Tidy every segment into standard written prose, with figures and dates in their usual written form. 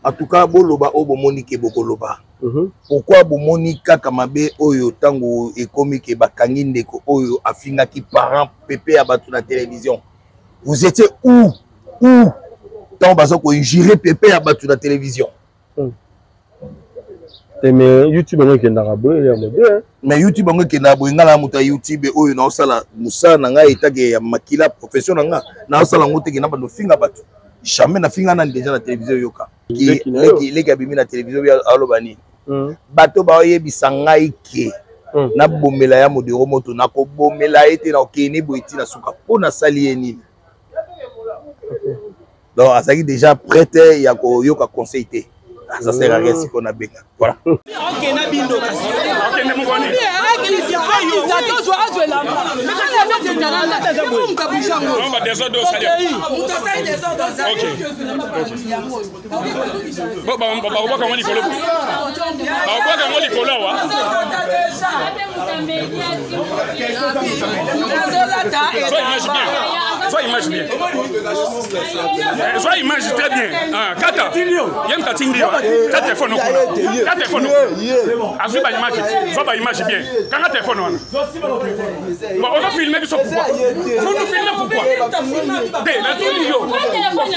En tout cas, boloba obo monike bokoloba. Pourquoi bomoni kaka mabe oyo tango ekomi ke bakangi ndeko oyo afinga ki parent pépé à batu na télévision. Vous étiez où tant bazo ko injurer pépé à batu na télévision. Mais YouTube on ke ndaraboye ya modé. Mais YouTube on ke ndaraboye ngala muta YouTube oyo na osala musa na nga etage ya makila profession na nga na osala ngote ke na bando finga batu. Jamais na finga na déjà na télévision yoka. Qui les abimi na télévision ya alobani. Bato ba oyebisa ngai ke na bomela ya modero moto na ko bomela ete na okeni boiti na suka pona sali eni. Donc azaki déjà prêt ya ko yoka conseiller. Ça sert à rien si qu'on a bien. Voilà. OK na bindo kasi. OK ne mugoni. On va des autres salir. OK. Bon ba comment ni kolo. Ba comment ni kolo wa. Sois image bien. Sois image très bien. Ah, kata. Yem ta tindio. Ta téléphone ko. Ta téléphone. Azu ba image. Sois ba image bien. Quand ta téléphone on. Bon, on va filmer ça pourquoi? Faut nous filmer pourquoi? Dé, la tindio.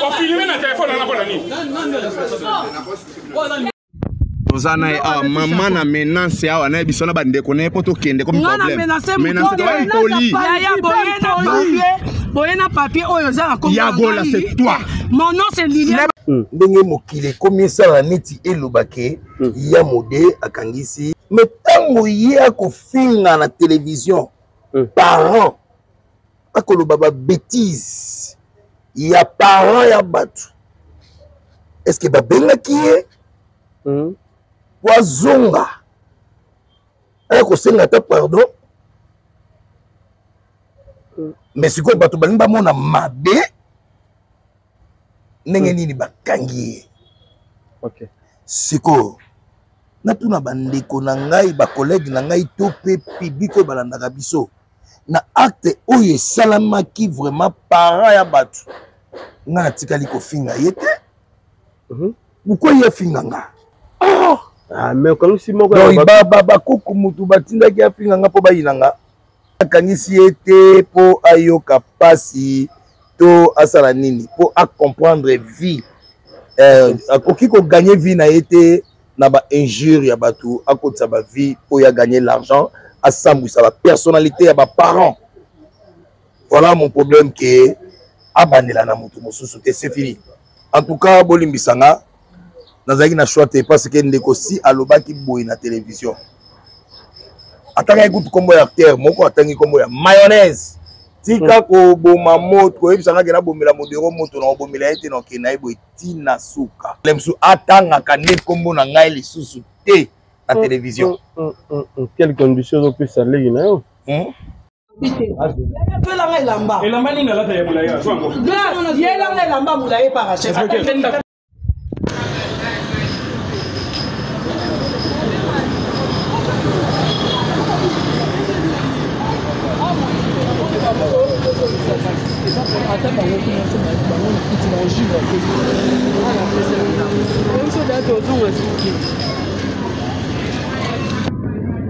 On filmer na téléphone na bona ni. Ozana maman na menace awa na bisona ba ndeko na poto kende comme problème. Menace poli. Boyena papier oyo za comme Yagola c'est toi. Mon nom c'est Liliane. Ndenge mokile comme ça la neti elobake ya modé akangisi mais tango ya ko finga na télévision parents akoloba ba bêtise ya parents ya batu est-ce que ba benga kié wazonga ako senga ta pardon mais si ko bato balimba mona mabe ndenge nini bakangi. OK. Siko na tuna bandeko na ngai ba collègue na ngai to pe public ko balandaka biso na acte oyo salamaki vraiment parents ya batu nga tikali ko finga yete pourquoi ya finga nga mais comme si moko ba koko mutu batindaki ya finga nga po bayinanga akangisi ete po ayoka pasi to asala nini po a comprendre vie akoki ko gagner vie na ete na ba injure ya batu akotsa ba vie po ya gagner l'argent asambwisa ba personnalité ya ba parents. Voilà mon problème que abandela na mutu mosusu te c'est fini. En tout cas bolimbisanga nazaki na choix te parce que ndeko si alobaki boy na télévision atanga ekutu kombo ya acteur moko atangi kombo ya mayonnaise tika ko boma moto ko ebisanga ke na bomela modero moto na bomela ete na ke na ebo tina suka lemsu atanga kane kombo na ngai lisusu te na télévision. Quelles conditions on peut saler na yo? Pelanga elamba. Elamba ni ngala ta ya mulaya. Swango. Yelanga elamba mulaye para chef.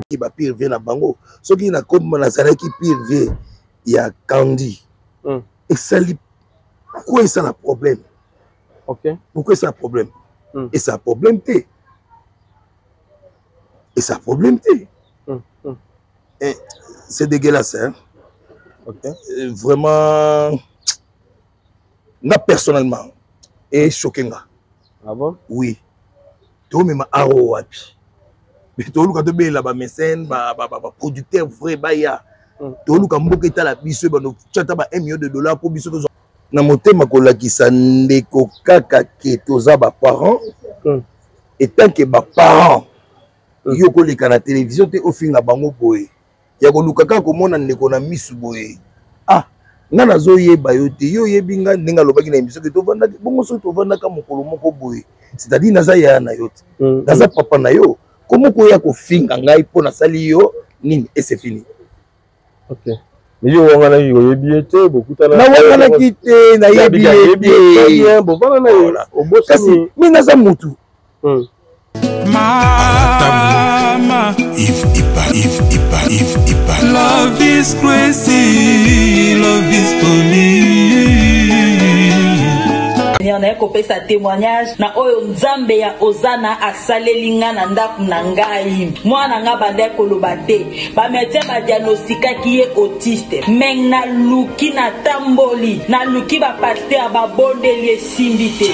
Qui va pire vient à Bango, ce qui n'a comme Nazaré qui pire vient, il y a Candy. Et ça, pourquoi ça a problème? OK. Pourquoi ça a problème? Et ça a problème T. Et ça a problème T. C'est dégueulasse, hein? OK. Vraiment, moi personnellement, et choqué. Ah bon? Oui. Tout même à Wapi. Mais tout le monde là bas mécène, bas producteur vrai baya. Tout le monde qui est à la biso, bah nous chata ba $1 million pour biso. Na moté makola qui s'andeko kaka qui toza ba parents. Et tant que ba parents, yoko leka na télévision te ofinga bango boye. Ya ko lukaka ko mona ndeko na misu boye. Ah, nga nazo yeba yo te yo yebinga ndinga lobaki na biso ke to vanda bongo so to vanda ka mokolo moko boye. C'est-à-dire naza ya na yo te. Naza papa na yo. Comment ko ya ko finga ngai po na sali yo nini et c'est fini. OK. Mais yo on a eu biété beaucoup de na wana kité na yebi bon voilà na au boss kasi mina za mutu Mama, if love is crazy, love is funny. On a coupé sa témoignage na oyo nzambe ya ozana asalelinga na ndaku na ngai mwana nga bande koloba te ba médecin ba diagnostika ki est autiste meng na luki na tamboli na luki ba pasteur ba bondeli simbité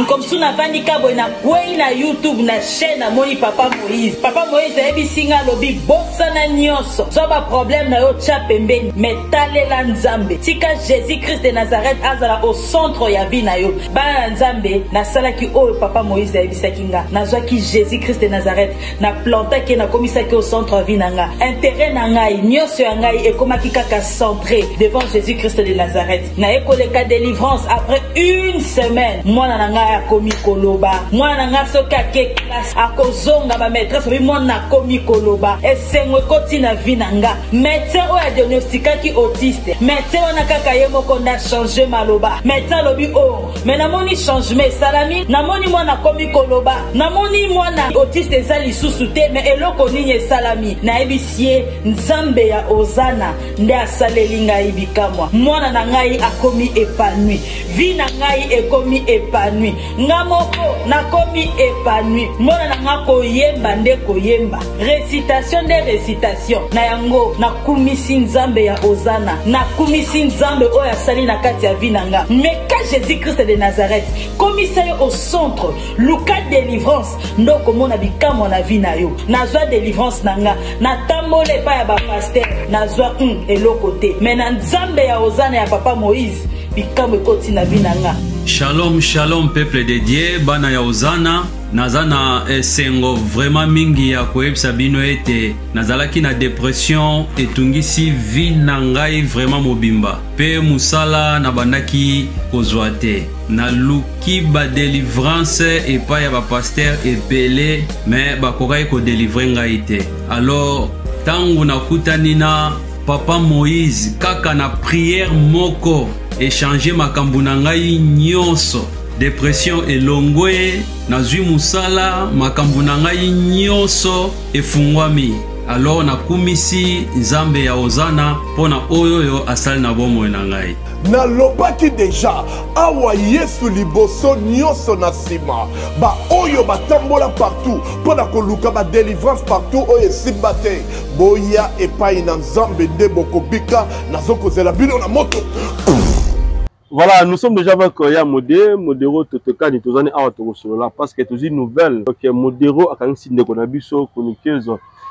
comme suna vanika boina kwei na YouTube na chaîne na moni Papa Moïse ebi singa lobi bossa na nyonso so ba problème na yo tcha pembeni metalela nzambe tika Jésus Christ de Nazareth azala au centre ya vie na yo bana nzambe na salaki oyo Papa Moïse ayebisaki nga nazwaki Jésus Christ de Nazareth na plantaki na komisaki au centre vie na nga intérêt na ngai nyonso ya ngai ekomaki kaka centré devant Jésus Christ de Nazareth na ekoleka délivrance après une semaine mwana na ngai akomi koloba mwana na ngai soki ake classe akozonga ba maîtresse bi mwana akomi koloba esengo ekoti na vie na nga médecin oyo adiagnostikaki autiste médecin wana kaka ye moko na changer maloba médecin lobi oh mais namoni changement salami namoni mwana komi koloba namoni mwana autiste ezali susu te mais eloko nini salami na ebisie nzambe ya ozana nde asaleli ngai bikamwa mwana na ngai akomi épanoui vie na ngai ekomi épanoui nga moko nakomi épanoui mwana na nga koyemba nde koyemba récitation de récitation na yango nakumisi nzambe ya ozana nakumisi nzambe oyo asali na kati ya vie na nga mais ka Jésus Christ de Nazareth commissaire au centre luka délivrance ndoko mona bikamo na vie na yo nazwa délivrance nanga na tambole pa ya ba pasteur nazwa eloko te mais na nzambe ya ozana ya Papa Moïse bikamo ekoti na vie nanga. Shalom shalom peuple de Dieu bana ya ozana nazana esengo vraiment mingi ya koyebisa bino ete nazalaki na dépression etungisi vie na ngai vraiment mobimba pe musala na bandaki kozwa te na luki ba délivrance epai ya ba pasteur epele mais bakokai ko délivrer ngai te alors tangu nakutani na Papa Moïse kaka na prière moko échanger makambo na ngai nyonso dépression elongwe nazwi musala makambo na ngai nyonso efungwami alors nakumisi nzambe ya ozana pona oyo asali na bomoi na ngai na lobaki deja awa yesu liboso nyonso na nsima ba oyo batambola partout pona koluka ba délivrance partout oyo esimba te boya epai na nzambe nde bokobika nazokozela bino na moto. Voilà, nous sommes déjà avec Modero Totokani, Tozani Awatogosolola, parce que c'est une nouvelle. Donc, Modero a quand même signé qu'on a vu sur chroniqueuse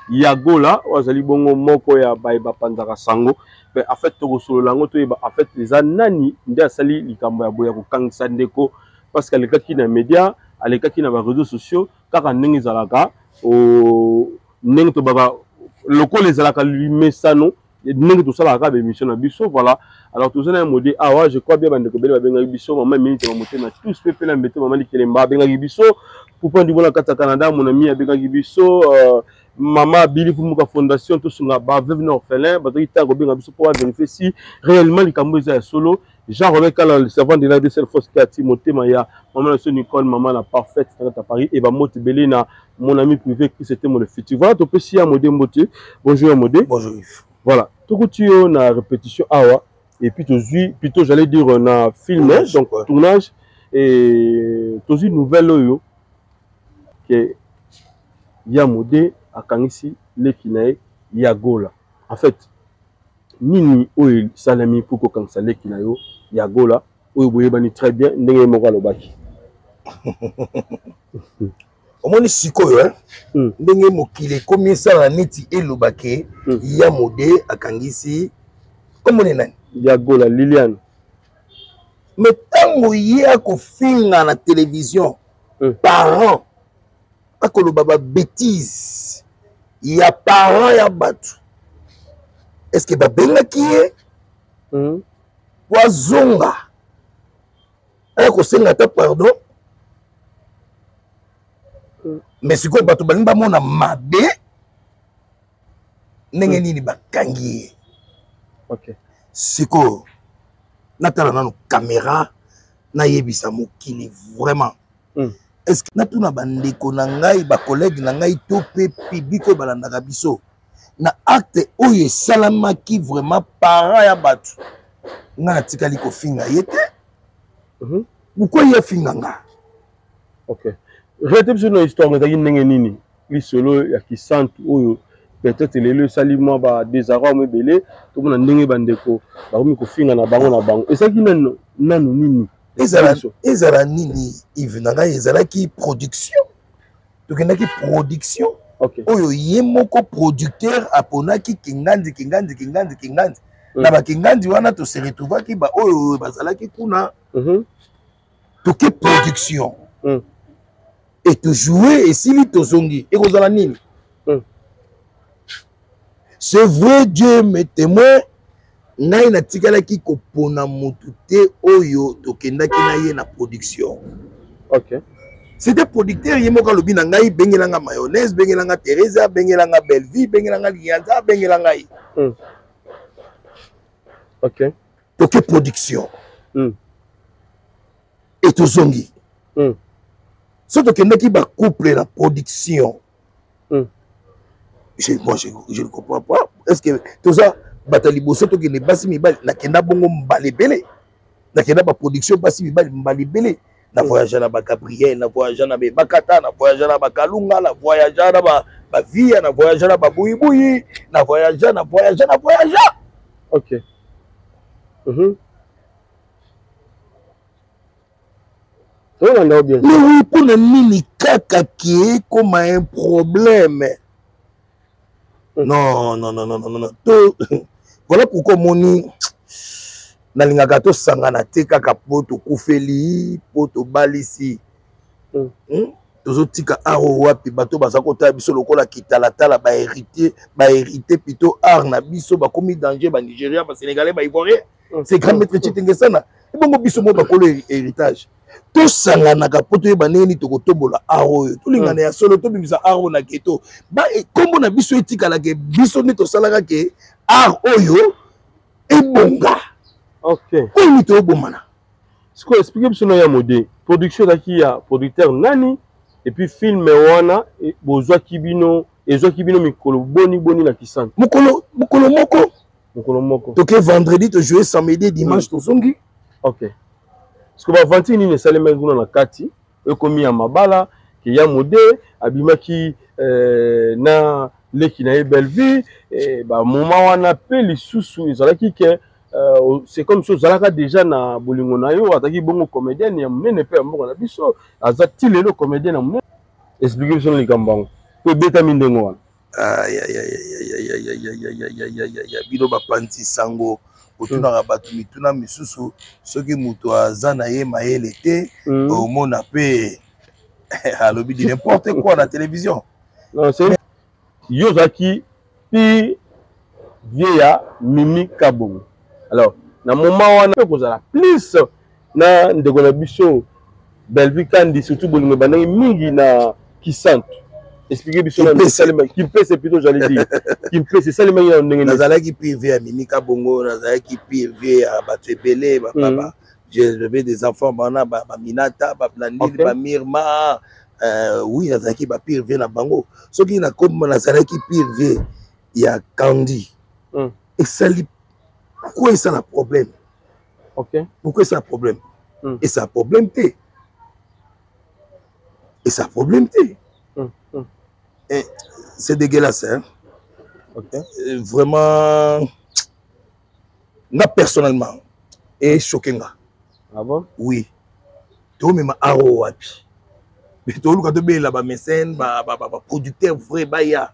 Yagola, Wazali Bongo Moko ya Baïba Pandara Sango. Mais en fait, Togosolola, en fait, les anani, Ndia Sali, Likamba Boyako Kang Sandeko, parce qu'elle est qui dans les médias, elle est qui dans les réseaux sociaux, car en Nengi Zalaka, au Nengi Tobaba, le coup les Zalaka lui met ça non. Nengi tout ça la rabe émission na biso voilà alors tout ça na modi ah ouais je crois bien bande ko bela benga biso maman minute ma moté na tous pepe na mbete maman likelemba benga biso pour prendre du bon kata Canada mon ami a benga biso maman Billy Fumuka Fondation tout sunga ba veuve orphelin ba to ko benga biso pour vérifier si réellement likambo za solo genre avec le servant de la DCL force qui a Timothée Maya maman la Nicole maman la parfaite à Paris et ba moté belé na mon ami privé qui c'était mon futur voilà to peut si à modé moté bonjour modé bonjour. Voilà, tout tu es na répétition awa et puis plutôt j'allais dire on a filmé donc tournage et tous une nouvelle oyo que Yamode akangisi lekinae Yagola. En fait nini oyo salami pour ko kangisa lekinayo Yagola oyo boyebani très bien ndenge moko alobaki. omoni sikoyo ndenge mokili komi esala neti elobake Yamode akangisi komone nani Yagola Liliane mais tango ye akofinga na télévision parent akoloba ba bêtise ya parent ya batu est-ce que babengaki ye wazonga akosenga ta pardon mais si quoi bato balingi bamona mabe ndenge nini bakangi ye OK. Siko natala nano caméra na yebisa mokili vraiment. Est-ce que natuna bandeko na ngai ba collègue na ngai to pe public ko balandaka biso na acte oyo salamaki vraiment para ya batu nga tikali ko finga yete. Pourquoi il y a finga nga? OK. Rete biso na histoire ngaki ndenge nini lisolo ya kisante oyo peut-être lelo salimo ba désarroi mebele to mona ndenge bandeko ba komi ko finga na bango et ça qui nanu nini ezala nini Yves nanga ezala ki production tokendaki production oyo ye moko producteur aponaki kingandi na ba kingandi wana to se retrouvaki ba oyo bazalaki kuna toke production et to jouer et sili to zongi et kozala nini c'est vrai Dieu me témoin ngai na tikalaki kopona mutu te oyo tokendaki na ye na production. OK. C'était producteur yemoko lobi na ngai bengelanga mayonnaise, bengelanga Teresa, bengelanga Belleville, bengelanga Lianza, bengelanga yi. OK. Toke production. Et tozongi. So tokendaki ba couple na production. Moi je ne comprends pas. Est-ce que tout ça batali boso to kene basi mibali na kenda bongo mbalebele na kenda ba production basi mibali mbalebele na voyage na ba Gabriel na voyage na ba Kata na voyage na ba Kalunga na voyage na ba Via na voyage na ba Buibuyi na voyage. OK. Mais oui, pour le mini kaka qui est comme un problème. Non. Voilà pourquoi moni nalingaka to sangana te kaka poto kufeli poto balisi. Tozo tika aro wapi bato bazakota biso lokola kitalatala ba hérité plutôt art na biso ba komi danger ba Nigeria ba Sénégalais ba Ivoirien. C'est grand maître Chitengessana. Et bongo biso mo ba kolo héritage. To sangana ka poto e baneni to kotombola aro yo. To lingana ya solo to bimisa aro na keto. Ba kombo na biso etika la ke biso ne to salaka ke art oyo e bonga. OK. Ko ni to bomana. Ce qu'on explique biso no ya modé. Production daki ya producteur nani et puis film wana et bozwa kibino mikolo boni na kisante. Mokolo moko. Toke vendredi to jouer samedi dimanche to zongi. OK. Parce que ba vantini ne salema nguna na kati e komi ya mabala ki ya modé abimaki na leki na Belleville et ba moment wana pe lisusu ezalaki ke c'est comme si zalaka déjà na bolingo na yo ataki bongo comédien ya munene pe mbongo na biso azati lelo comédien na munene expliquer son likambango to beta mindengo wana bino bapanzi sango otuna batu mituna misusu soki muto azana ye mayele te omona pe alobi di n'importe quoi na télévision. Non c'est Yozaki pi vieya Mimi Kabongo. Alors, na moment wana pe kozala plus na ndeko na biso Belleville kandi surtout bolingo banangi mingi na kisante. Expliquer biso na salema qui peut c'est plutôt j'allais dire qui peut c'est salema ya ndenge nazalaki pi via Mimi Kabongo nazalaki pi via batebele ba papa j'avais des enfants bana ba Minata ba Blandine ba Mirma oui nazalaki ba pi via na bango soki na comme nazalaki pi via ya Kandi et ça pourquoi ça a un problème? OK. Pourquoi ça a un problème? Et ça a un problème T. Et ça a un problème T. C'est dégueulasse, hein? OK. Vraiment, moi personnellement, et choqué. Ah bon? Oui. Tout même aro wapi. Mais tout le monde a là-bas mécène, producteur vrai, baya.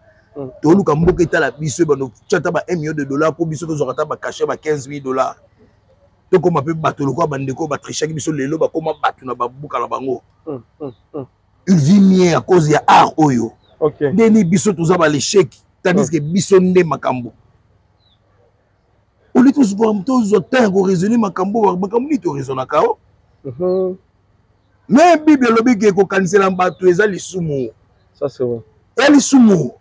Tout le monde a la biso, chata ba $1 million pour biso to zokata ba caché ba $15 000. Donc on m'appelle bato le quoi bandeko ba tricher biso lelo ba koma batu na ba buka la bango. Il vit mieux à cause ya art oyo. OK. Neni biso to za ba l'échec tandis que biso nde makambo. Oli tous voir to zotin ko raisonner makambo ni to raisonner kao. Mais Bible lobi ke ko kanisela bato eza lisumu. Ça c'est vrai. Ya lisumu.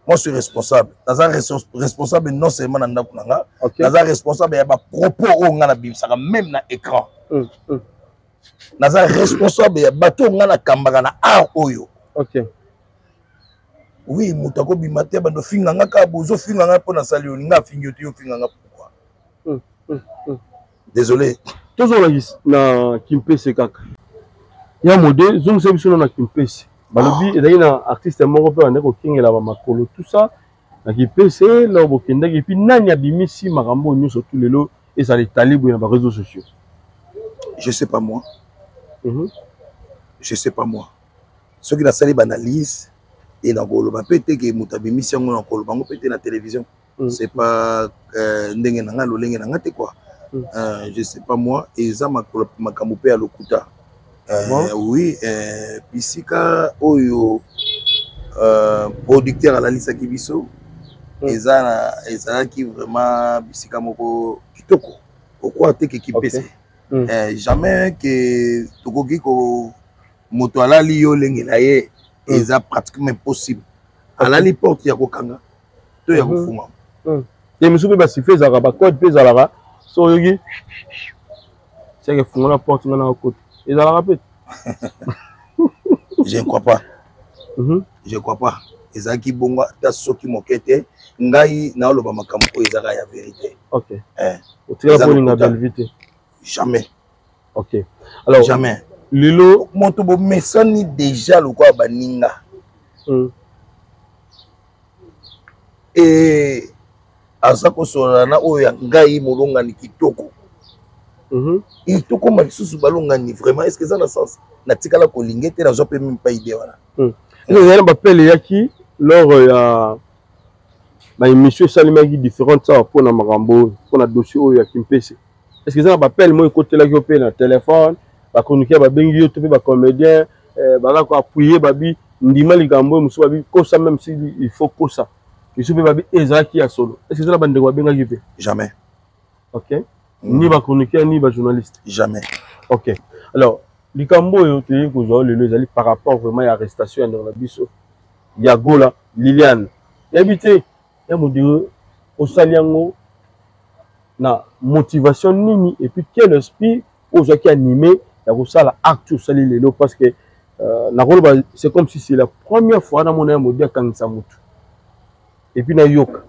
moi je suis responsable. Naza responsable non seulement dans ndako nanga, naza responsable ya ba propos o nga na bimsaka même na écran. Naza responsable ya bato nga na kambaka na art oyo. OK. Oui, mutako bimate bando finga nga ka bozo finga nga pona sali oninga fingi yo finga nga pourquoi? Désolé. Toujours na Kimpese kaka. Ya modèle zoom se biso na Kimpese. Balobi ezali na artiste moko pe bande ko kingela ba makolo tout ça. Na Kimpese là bokendaki et puis nani abimisi makambo nyonso tout lelo et ça les talibou na ba réseaux sociaux. Je sais pas moi. Je sais pas moi. Ceux qui na sali banalise et na koloba peut-être que mutabimisi yango na koloba ngo peut-être na télévision. C'est pas ndenge na nga lolenge na nga te quoi. Je sais pas moi et ça makambo pe à lokuta. Oui, bisika oyo producteur à la liste kibiso eza qui vraiment bisika moko kitoko pourquoi te que Kimpese jamais que tokoki ko moto alali yo lengela ye eza pratiquement impossible alali porte ya kokanga to ya kofuma et monsieur ba siffler za ba code pe za la so yogi c'est que fungona porte ngana ko et za la rapide. Je ne crois pas. Je ne crois pas. Ezaki bongo ta soki mokete ngai na oloba makambo ko ezaka ya vérité. OK. O tira pour une belle vite. Jamais. OK. Alors jamais. Lilo moto bo mesani déjà le quoi baninga. Et azako solana oya ngai molonga ni kitoko. Et tout comme ils sont balongani vraiment est-ce que ça a sens na tikala ko lingete na zope même pas idée voilà. Il y a un appel yaki lors ya ba émission salimaki différentes ça pour na makambo pour na dossier oyo ya Kimpese. Est-ce que ça ba appel moi côté la ko pe na téléphone ba chroniqueur ba bengi yo to ba comédien ba ko appuyer babi ndima likambo muso babi ko ça même si il faut ko ça. Il se peut babi ezaki ya solo. Est-ce que ça ba ndeko ba benga ki pe? Jamais. OK. Ni ba chroniqueur ni ba journaliste. Jamais. OK. Alors, likambo yo te ko le ezali par rapport vraiment à l'arrestation dans la biso. Ya Gola, Liliane. Habité, ya modire au saliango na motivation nini et puis quel esprit aux qui animé ya ko sala acte sali lelo parce que na Gola c'est comme si c'est la première fois dans mon modire kangisa mutu. Et puis na yoka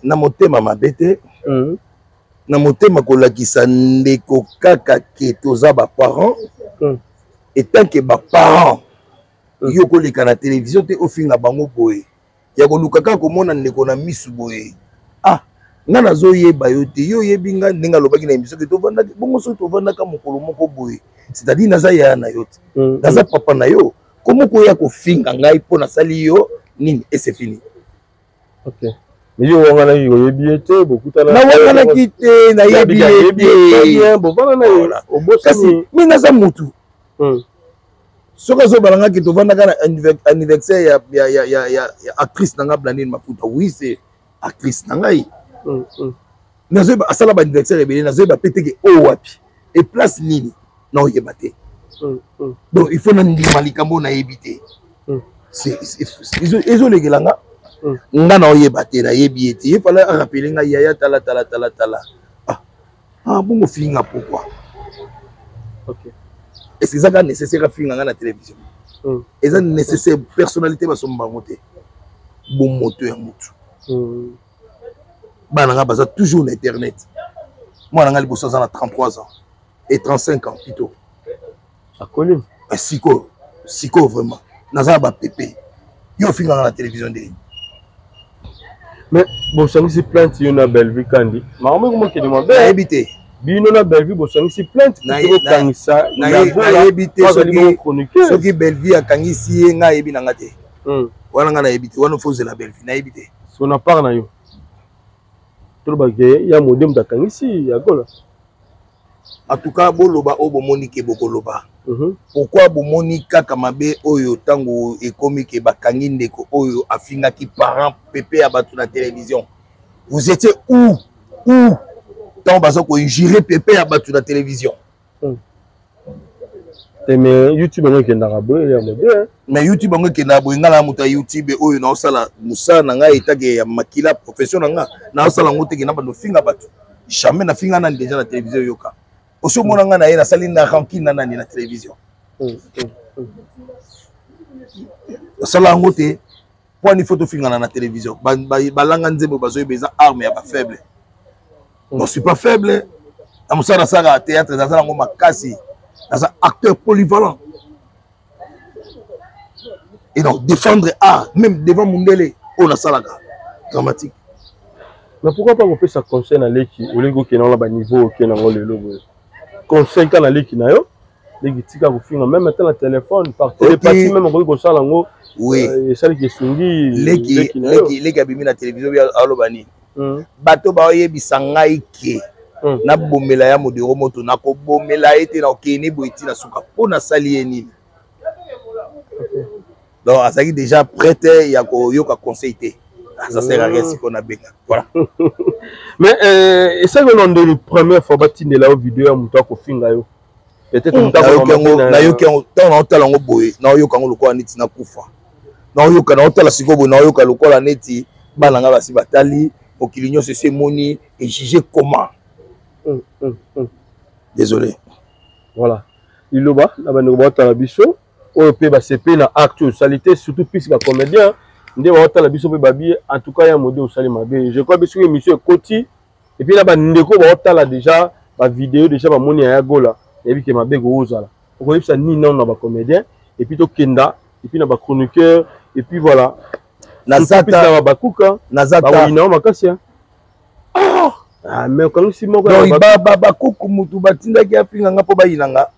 na motema mabete na motema kolakisa ndeko kaka ke toza ba parents et tant que ba parents yo koleka na télévision te ofinga bango boye ya koluka kaka komona ndeko na misu boye nga nazoyeba yo te yo yebinga ndenge alobaki na émission ke tovandaki bongo so tovandaka mokolo moko boye c'est-à-dire naza yaya na yo te naza papa na yo komo koya kofinga ngai mpo nasali yo nini et c'est fini. OK. Mais yo wanga na yo yebiete bokutana na wanga na kite na yebiete bon bana na yo obosani mi naza mutu soka zo balanga ki tovandaka na anniversaire ya actrice nanga Blandine Mafuta oui c'est actrice nangai nazo ba asala ba anniversaire ebele nazo ba peteke o wapi et place nini na oyeba te donc il faut na ndima likambo na yebite c'est izo legelanga nga na oyeba te na yebi ete il fallait rappeler nga yaya tala bongo finga pourquoi. OK. Est-ce que ça nécessaire finga nga na télévision est ça nécessaire personnalité ba somba ngote bon moto ya mutu bana nga baza toujours na internet moi nga liboso za na 33 ans et 35 ans plutôt akoli siko vraiment naza ba pépé yo finga nga na télévision de. Mais bon ça c'est plainte yo na Bellevue kandi maman comment que demande habité bino na Bellevue bon ça c'est plainte na habité soki Bellevue akangisi nga yebi na ngate wana nga na habité wana fose la Bellevue na habité so na part na yo to ba ke ya modem dakangisi ya Gola en tout cas boloba o bomoni ke bokoloba pourquoi bomoni kaka mabe oyo tango ekomi ke bakangi ndeko oyo afinga ki parent pépé à batu na télévision vous étiez où tant bazo ko injurer pépé à batu na télévision mais YouTube on est ndaraboye ya modèle mais YouTube on est ndaraboye ngala muta YouTube oyo na osala musa na nga etage ya makila professionnel nga na osala ngote ke na bando finga batu jamais na finga na déjà na télévision yoka oso mona nga na ye na sali na rankine na na télévision osala ngote pour ni photo finga na télévision balanga nzembo bazoye beza arme ya ba faible non je suis pas faible na musala sala théâtre na sala ngo makasi un acteur polyvalent. Et donc, défendre art, même devant Mundele, on a ça là, dramatique. Mais pourquoi pas on fait ça conseil à l'équipe, au lieu qu'il y a un niveau qui est dans le logo. Conseil à l'équipe, l'équipe vous filme même maintenant le téléphone, par télépathie, même on peut ça là. Oui. Et ça qui est sungi. L'équipe a mis la télévision à l'Obani. Bateau baoye bisangai ke. Na bomela ya modero moto na ko bomela ete na okeni boiti na suka pona sali nini. Donc ça qui déjà prête ya ko yoka conseiller. Ça sert à rien si qu'on a béga. Voilà. Mais et ça que l'on de première fois batine la vidéo ya muto ko finga yo. Peut-être muto ko na yoka on na otala ngo boye na yoka ngo lokwa neti na kufa. Na yoka na otala sikobo na yoka lokwa neti bana nga basi batali okilinyo se moni et juger comment. Désolé. Voilà. Il va là nous va la biso au pe ba CP na acte salité surtout puisque ba comédien ndé va la biso pe babi en tout cas ya modé au sali mabe. Je crois biso monsieur Koti et puis là ba ndeko ba la déjà ba vidéo déjà ba moni ya gola et puis que mabe go ozala. On connaît ça ni non na ba comédien et puis to kenda et puis na ba chroniqueur et puis voilà. Nazata ba kuka Nazata ba wina makasi. Ah mais quand si moi ba kuku mutu batindaki afinga nga po bayinanga.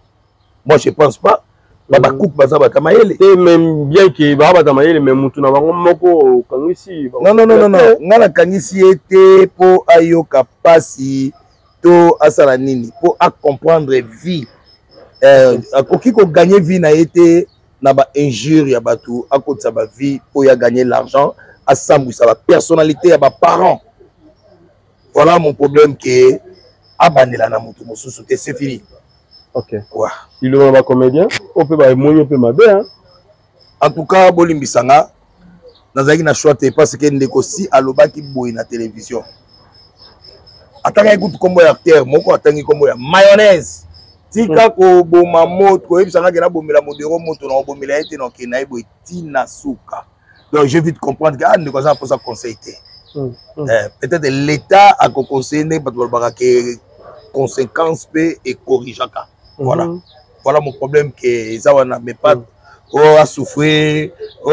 Moi je pense pas ba kuku baza batamayele et même bien que ba batamayele mais mutu na bango moko kangisi non nga na kangisi ete po ayoka pasi to asala nini po a comprendre vie akoki ko gagner vie na ete na ba injure ya batu akotsa ba vie po ya gagner l'argent asambwisa ba personnalité ya ba parents. Voilà mon problème que abanela na mutu mosusu te c'est fini. OK. Ouais. Il est un comédien, on peut ba moyo on peut mabe hein. En tout cas bolimbisanga nazaki na choix te parce que ndeko si alobaki boy na télévision. Atanga écoute kombo ya acteur moko atangi kombo ya mayonnaise. Tika ko boma moto ko ebisanga ke na bomela modero moto na bomela ete na ke na ebo tina suka. Donc je vite comprendre que ndeko ça pour ça conseiller. Peut-être l'État a conseillé que conséquences et corrigeaka. Voilà. Voilà mon problème que ça n'a mais pas a souffrir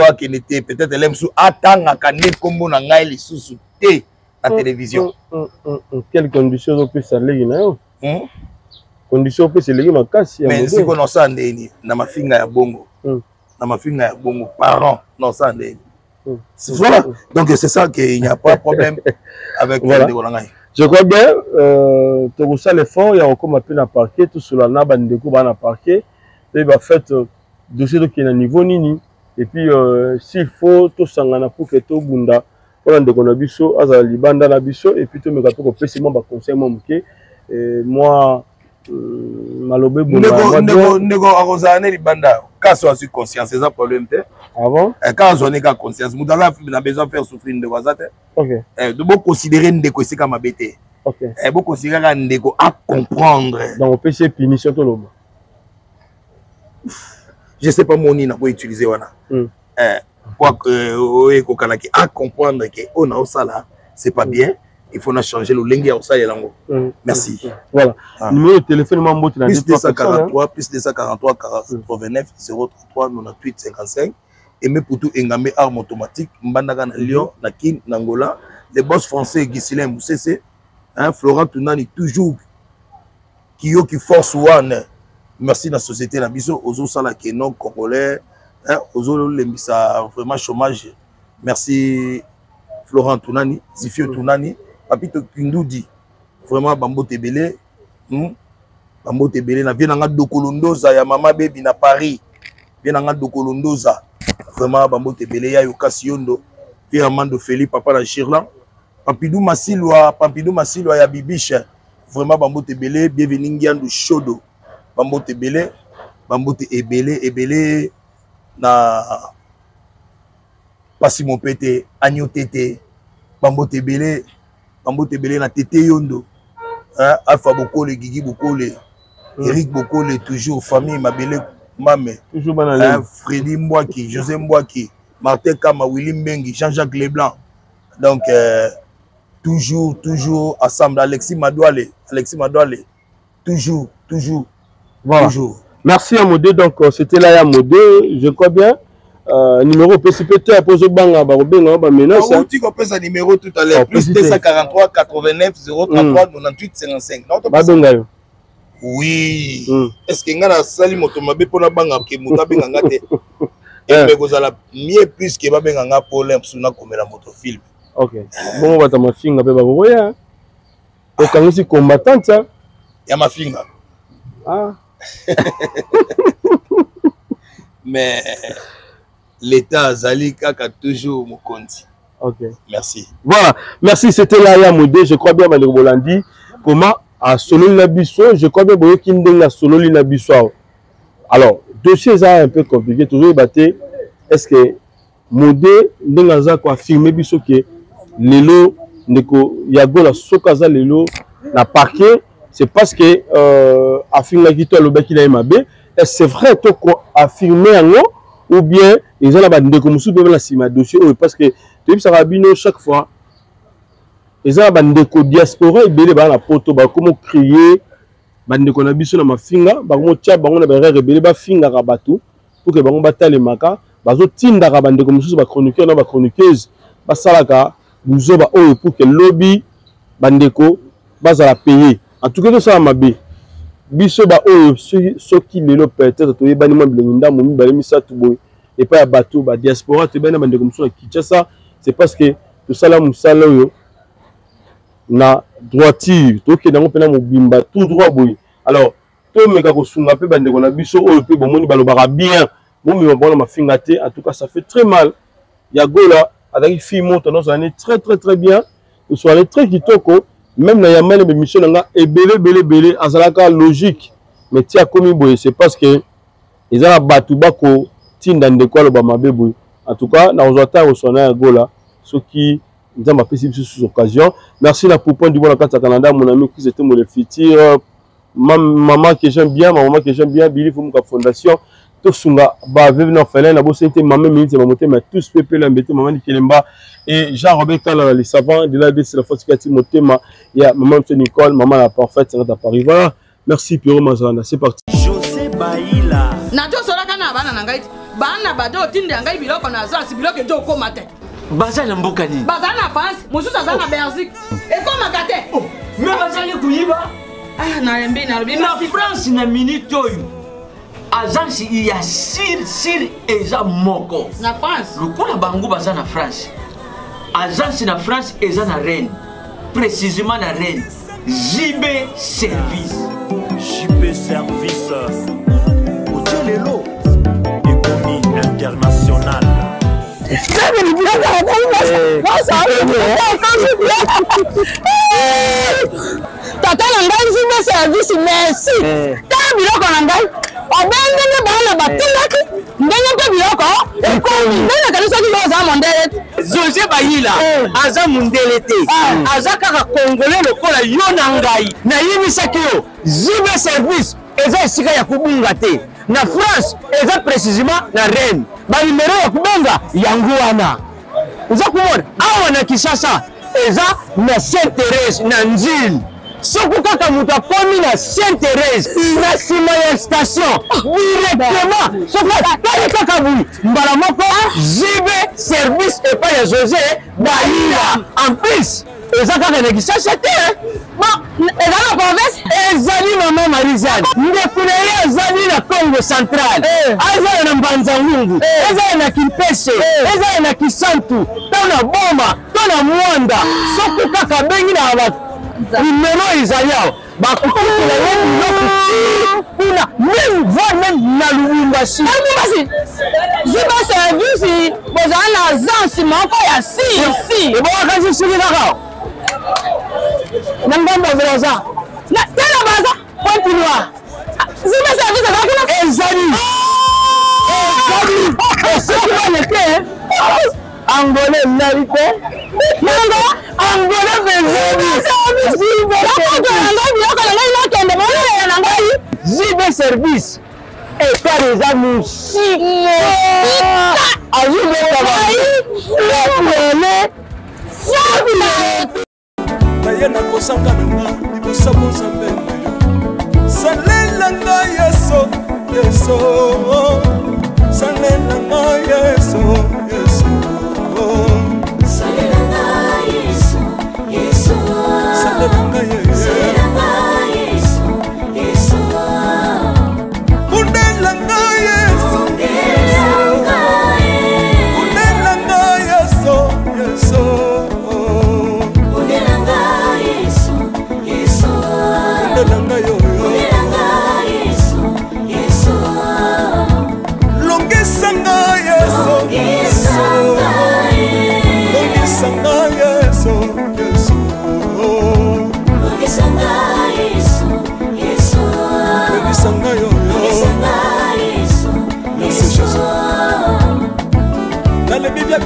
a qui n'était peut-être l'aime sous attendre qu'à ne comme on a les sous la télévision. Quelles conditions on peut s'aller là? Conditions peut s'aller ma casse. Mais si on a ça na ma finga ya bongo. Na ma finga ya bongo parents non ça voilà, donc c'est ça qu'il n'y a pas de problème avec voilà. Je crois bien, tout ça l'effort, il y a encore un peu de parquet, tout cela n'a pas de coup à parquet, et il va faire dossier qui est à niveau nini, et puis s'il faut tout ça pour que tout bunda, pour un déconabiso, à Libanda nabiso, et puis tout me gâteau que précisément bah conseil moi moi malobé nego arrosane Libanda. Quand on a su conscience, c'est ça le problème. Avant? Quand on a conscience, nous avons besoin de faire souffrir de voisins. Ok. De beaucoup considérer Ndeko c'est comme abété. Ok. Et beaucoup considérer Ndeko à comprendre. Donc on peut se punir sur tout le monde. Je sais pas mon ina pour utiliser voilà. Quoi que à comprendre que on a ça là, c'est pas bien. Il faut changer le lingue au ça et lango. Merci. Voilà. Numéro de téléphone membre plus 243 plus 243 89 033 98 55 et mais pour tout engame arme automatique mbandaka na Lyon na Kin na Angola les boss français Gisilin Moussese hein Florent Tunani toujours qui force one. Merci la société la biso ozo sala ke non congolais hein ozo lembisa vraiment chômage. Merci Florent Tunani, Zifio Tunani Papito Kindoudi, vraiment Bambo Tebele, Bambo Tebele, na viens Dokolondoza, ya Mama Baby na Paris, viens Dokolondoza, vraiment Bambo Tebele, ya Yokasiondo, viens Mando Feli, papa na Chirlan, Pampidou Masilwa, ya Bibiche, vraiment Bambo Tebele, bienvenue Ngiandu Chodo, Bambo Tebele, bambote ebele na pasi mopete agneau tete bambote ebele na tete yondo Alpha Bokole Gigi Bokole Eric Bokole toujours famille mabele mame toujours Freddy Mbwaki José Mbwaki Martin Kama Willy Mbengi Jean-Jacques Leblanc donc toujours ensemble Alexis Madouale toujours voilà. Toujours. Merci à Modé, donc c'était là à Modé, je crois bien. Numéro PCPT pour ce banc barobenga ba menace. Ah, tu comprends ça numéro tout à l'heure plus 243 89 033 98 55. Non, ba benga yo. Oui. Est-ce que ngana sali moto mabe pona banga ke moto benga ngate. Et mais vous allez mieux plus que ba benga nga pour l'imsuna comme la moto film. OK. Bon ba ta mafinga be ba boya. O kangisi combattante ça. Ya mafinga. Ah. Mais l'État Zali Kaka toujours mon compte. Ok. Merci. Voilà. Merci. C'était Laya Modé. Je crois bien Mané Bolandi. Comment à Sololi Nabiso, je crois bien Boyo Kindeng à Sololi Nabiso. Alors, dossier ça un peu compliqué. Toujours batté. Est-ce que Modé n'engaza quoi affirmer biso que lelo neko yago la sokaza lelo na parquet. C'est parce que affirmer qui toi le bec il a mabé. Est-ce c'est vrai to affirmer en haut ou bien ils ont la bande comme sous la cima dossier parce que tu sais rabino chaque fois ils ont la bande de diaspora et belé ba la poto ba comment crier bande ko na biso na mafinga ba mo tia ba ngona ba rebele ba finga rabatu pour que ba ngomba tale maka ba zo tinda ka bande comme sous ba chroniqueur na ba chroniqueuse ba salaka buzo ba oyo pour que lobby bande ko ba za la payer en tout cas tout ça mabe biso ba oyo soki lelo peut-être to yebani mo bilenga mo mibale misatu boy et pas ya bateau ba diaspora to bana bande comme ça Kinshasa c'est parce que tout ça là musala yo na droiture to ke nango pena mo bimba tout droit boy alors to meka ko sunga pe bande ko na biso oyo pe bomoni balobaka bien mo mi bona mafinga te en tout cas ça fait très mal ya gola avec fille monte dans année très bien to so aller très kitoko. Même na yamane be mission nga ebele azalaka logique mais tia komi boye c'est parce que ils a batu bako tinda ndeko lo ba mabe boye en tout cas na ozota osona gola ce qui nous a apprécié sur occasion. Merci la pour point du bon en Canada mon ami qui c'était mon futur maman que j'aime bien Billy Fumuka Fondation to sunga ba venir faire na bo c'était maman minute ma moté mais tous peuple l'embêter maman Kelemba et Jean-Robert Kala les savants de la c'est la force qui motema ya maman Nicole maman la parfaite c'est à Paris. Voilà, merci Pierrot Mazana, c'est parti. José Baïla na to sola kana bana na ngai bana bado tinde ngai biloko na za si biloko to ko mate baza na mboka ni baza na France mususa za na Belgique e ko makate me baza ni kuyiba na rembi na France na minute oyo agence il y a sir eza moko na France lokola bango baza na France agence na France eza na Rennes précisément na Rennes JB Service Otelelo économie internationale tata na ngai JB Service merci ta biloko na ngai obendenge bana batindaki ndenge mpe biloko ekomi ndenge kanisa kilo za mondele José Baïla aza mundele te aza kaka congolais lokola yo na ngai na yimisaki yo JB Service eza esika ya kubunga te na France eza précisément na Rennes ba numéro ya kubenga yango wana uza kumona awa na Kinshasa eza na Sainte-Thérèse na Nzili soko kaka mutu akomi na Sainte-Thérèse na sima ya station directement soko atali kaka bui mbala moko JB Service epa ya José Baïla en plus eza kaka na Kinshasa te eza na province ezali mama Marizane ndekuna ye ezali na Congo central ezali na Mbanza-Ngungu ezali na Kimpese ezali na Kisantu to na Boma to na Mwanda soko kaka bengi na numéro Isaïa bakukula yetu yoku kuna même na Lubumbashi JB Service bozana agence moko ya si ebo kazi suri kaka nangomba velaza na tena baza continue JB service eza kuna ezali soki baleke angolais nali te nanga angolais zibe service ekale eza musike azubekabale naye nakosangana nga libosa bozambe na yo salela nga yeso yeso salela nga yeso yeso salela nga yeso yeso salela nga yeso yeso undela nga yeso undela nga yeso yeso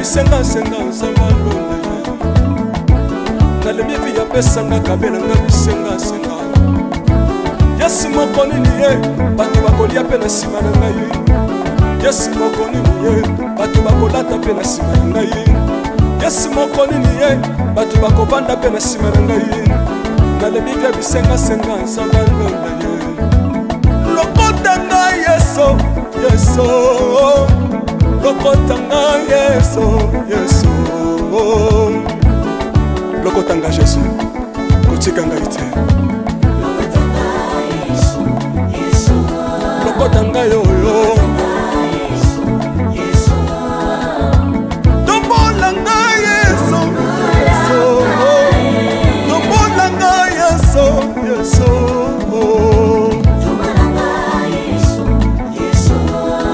bisenga senga nsanga londe nalemi vi yapesanga kabela nga bisenga senga yesi moko nini ye bato bakolia mpe na nsima na ngai yesi moko nini ye bato bakolata mpe na nsima na ngai yesi moko nini ye bato bakovanda mpe na nsima na ngai nalemi vi bisenga senga nsanga londe ye lokota ngai yeso yeso lokotanga yeso yeso lokotanga jesu kotikanga ite lokotanga yoyo tombolanga yeso tombolanga yeso yeso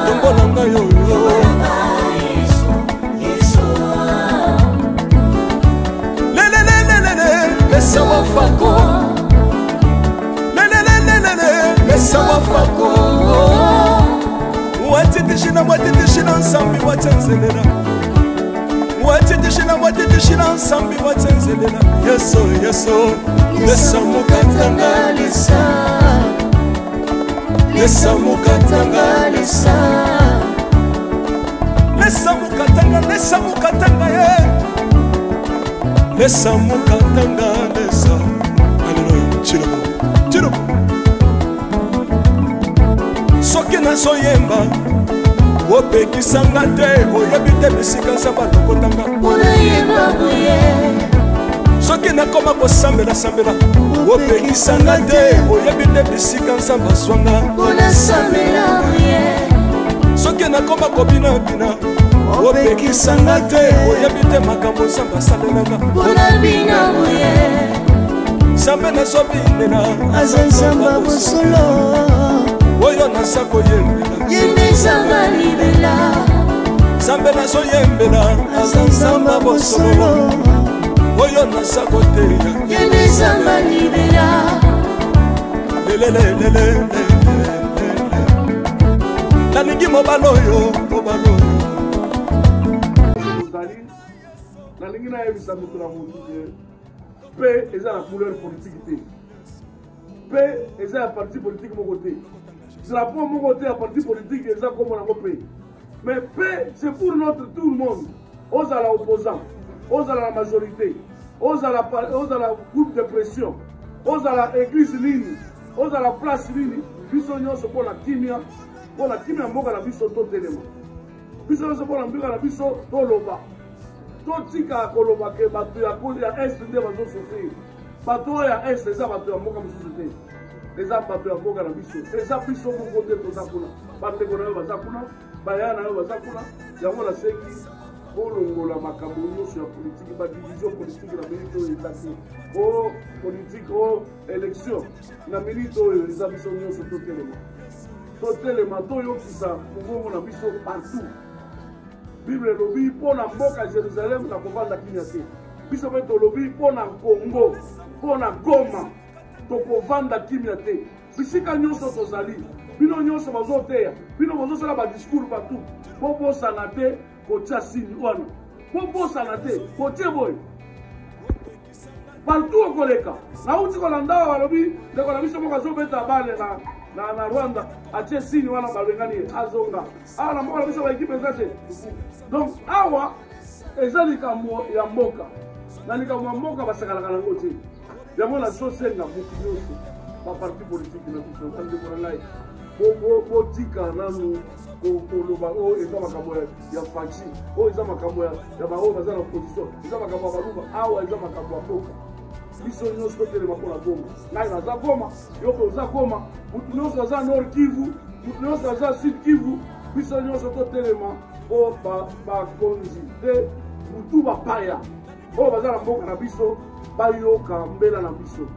tombolanga yoyo Sawa fako le sawa fako watitishina nsambi watenzelela watitishina nsambi watenzelela yeso yeso lesamukatanga lesamukatanga lesamukatanga ye lesamukatanga lesa aleluya chilobo chilobo soki nazoyemba opekisanga te oyebi te bisika nzambe alokotanga soki nakoma kosambela opekisanga te oyebi te bisika nzambe azwanga soki nakoma kobinabina opekisanga te oyebi te makambo nzambe asalelanga nzambe nazobinela aza nzambe bosolo oyo naza koyembela yende nzambe libela nzambe nazoyembela aza nzambe bosolo oyo naza koteya yende nzambe libela lelelelele nalingi mobala oyo nalingi nayebisa moto na motu te mpe eza na couleur politique te mpe eza ya parti politique moko te drapeau moko te ya parti politique eza kombo nango mpe mais mpe c'est pour notre tout le monde ozala opposant ozala na majorité ozala groupe de pression ozala église nini ozala place nini biso nyonso mpo na kimia mboka na biso totelema biso nyonso mpo na mboka na biso toloba totika koloba ke bato ya est nde bazosofrir bato oyo ya est eza bato ya mboka mosusu te eza bato ya mboka na biso eza biso moko te toza kuna bandeko na yo baza kuna bayaya na yo baza kuna yango nasengi olongola makambo nyonso ya politike badivision politike na minute oyo eza te o politike o élection na minute oyo eza biso nyonso totelema toyokisa mongongo na biso partout Bible elobi mpo na mboka Jérusalem na kovanda kimia te biso mpe tolobi mpo na Congo mpo na Goma tokovanda kimia te bisika nyonso tozali bino nyonso bazoteya bino bazosala badiscours partout bobosana te kotia sini wana bobosana te kotie boye partout okoleka nauti kolanda awa balobi ndeko na biso moko azobeta bale na Rwanda atie sini wana balengani azonga awa na moko na biso baekipe eza te donc awa eza likambo ya mboka na likambo ya mboka basakalaka nango te yango nazosenga motu nyonso baparti politike na biso bandeko na ngai botika nanu koloba oyo eza makambo ya faci oyo eza makambo ya baoyo baza na opposition eza makambo ya baluba awa eza makambo ya mboka biso nyonso totelema mpona Goma ngai naza Goma yoko oza Goma mutu nyonso aza Nord Kivu mutu nyonso aza Sud Kivu biso nyonso totelema po bakonzi te mutu bapaya oyo baza na mboka na biso bayoka mbela na biso